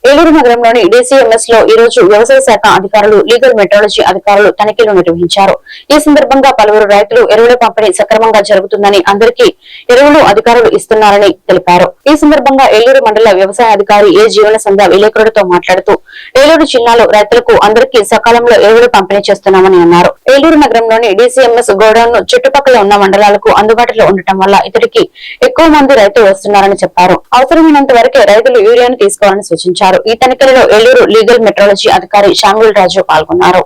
ఏలూరు నగరంలోని DCMS లో ఈ రోజు వ్యవసాయ శాఖ అధికారులు, లీగల్ మెట్రాలజీ అధికారులు తనిఖీలు నిర్వహించారు. ఈ సందర్భంగా పలువురు రైతులు ఎరువుల పంపిణీ సక్రమంగా జరుగుతుందని, అందరికీ ఎరువులు అధికారులు ఇస్తున్నారని తెలిపారు. ఈ సందర్భంగా ఏలూరు మండల వ్యవసాయ అధికారి ఏ జీవన సంధ్య విలేకరులతో మాట్లాడుతూ ఏలూరు జిల్లాలో రైతులకు అందరికీ సకాలంలో ఎరువులు పంపిణీ చేస్తున్నామని అన్నారు. ఏలూరు నగరంలోని DCMS గోడౌన్ ను చుట్టుపక్కల ఉన్న మండలాలకు అందుబాటులో ఉండటం వల్ల ఇతడికి ఎక్కువ మంది రైతులు వస్తున్నారని చెప్పారు. అవసరమైనంత వరకే రైతులు యూరియాను తీసుకోవాలని సూచించారు. ఈ తనిఖీలలో ఏలూరు లీగల్ మెట్రాలజీ అధికారి శామ్యూల్ రాజు పాల్గొన్నారు.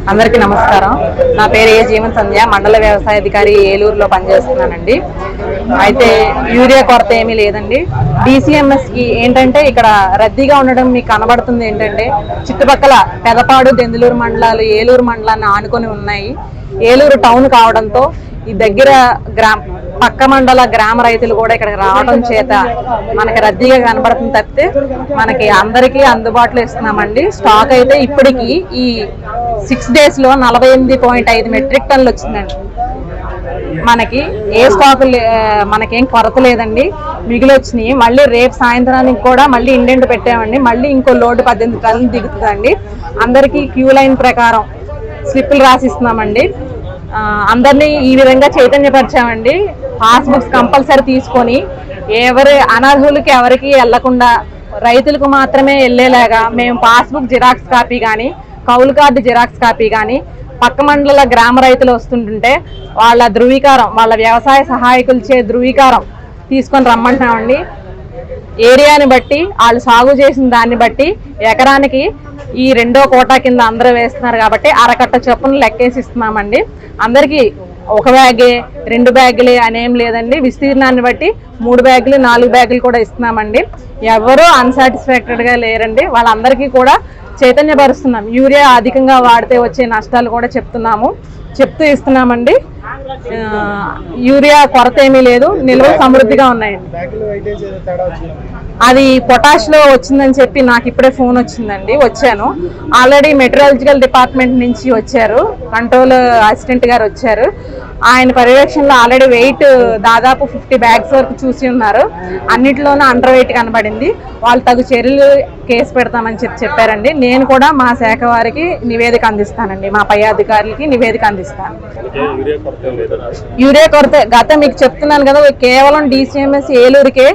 అందరికీ నమస్కారం. నా పేరు ఏ జీవన సంధ్య, మండల వ్యవసాయ అధికారి ఏలూరులో పనిచేస్తున్నానండి. అయితే యూరియా కొరత ఏమీ లేదండి. DCMS కి ఏంటంటే ఇక్కడ రద్దీగా ఉండడం మీకు కనబడుతుంది. ఏంటంటే చుట్టుపక్కల పెదపాడు, దెందులూరు మండలాలు ఏలూరు మండలాన్ని ఆనుకొని ఉన్నాయి. ఏలూరు టౌన్ కావడంతో ఈ దగ్గర పక్క మండల గ్రామ రైతులు కూడా ఇక్కడికి రావడం చేత మనకి రద్దీగా కనబడుతుంది తప్పితే మనకి అందరికీ అందుబాటులో ఇస్తున్నామండి. స్టాక్ అయితే ఇప్పటికి ఈ 6 days లో 48.5 మెట్రిక్ టన్నులు వచ్చిందండి. మనకి ఏ స్టాక్ మనకేం కొరత లేదండి. మిగిలి వచ్చినాయి. మళ్ళీ రేపు సాయంత్రానికి కూడా మళ్ళీ ఇండెంట్ పెట్టామండి. మళ్ళీ ఇంకో లోడ్ 18 టన్నులు దిగుతుందండి. అందరికీ క్యూ లైన్ ప్రకారం స్లిప్పులు రాసిస్తున్నామండి. అందరినీ ఈ విధంగా చైతన్యపరిచామండి. పాస్బుక్స్ కంపల్సరీ తీసుకొని ఎవరి అనర్హులకి ఎవరికి వెళ్లకుండా రైతులకు మాత్రమే వెళ్లేలాగా మేము పాస్బుక్ జిరాక్స్ కాపీ కానీ, కౌలు కార్డు జిరాక్స్ కాపీ కానీ, పక్క మండల గ్రామ రైతులు వస్తుంటుంటే వాళ్ళ ధృవీకారం, వాళ్ళ వ్యవసాయ సహాయకులచే ధృవీకారం తీసుకొని రమ్మంటున్నామండి. ఏరియాని బట్టి వాళ్ళు సాగు చేసిన దాన్ని బట్టి ఎకరానికి ఈ 2వ కోటా కింద అందరూ వేస్తున్నారు కాబట్టి అరకట్ట చొప్పున లెక్కేసి ఇస్తున్నామండి. అందరికీ 1 బ్యాగే 2 బ్యాగులే అనేం లేదండి. విస్తీర్ణాన్ని బట్టి 3 బ్యాగులు 4 బ్యాగులు కూడా ఇస్తున్నామండి. ఎవరూ అన్సాటిస్ఫాక్టెడ్గా లేరండి. వాళ్ళందరికీ కూడా చైతన్యపరుస్తున్నాం. యూరియా అధికంగా వాడితే వచ్చే నష్టాలు కూడా చెప్తూ ఇస్తున్నామండి. యూరియా కొరత ఏమీ లేదు. నిల్వ సమృద్ధిగా ఉన్నాయండి. అది పొటాష్ లో వచ్చిందని చెప్పి నాకు ఇప్పుడే ఫోన్ వచ్చిందండి. వచ్చాను. ఆల్రెడీ మెటీరియాలజికల్ డిపార్ట్మెంట్ నుంచి వచ్చారు, కంట్రోల్ అసిస్టెంట్ గారు వచ్చారు. ఆయన పర్యవేక్షణలో ఆల్రెడీ వెయిట్ దాదాపు 50 బ్యాగ్స్ వరకు చూసి ఉన్నారు. అన్నిటిలోనూ అండర్ వెయిట్ కనబడింది. వాళ్ళు తగు చర్యలు కేసు పెడతామని చెప్పారండి. నేను కూడా మా శాఖ వారికి నివేదిక అందిస్తానండి. మా పై అధికారులకి నివేదిక అందిస్తాను. యూరియా కొరత గత మీకు చెప్తున్నాను కదా, కేవలం DCMS ఏలూరుకే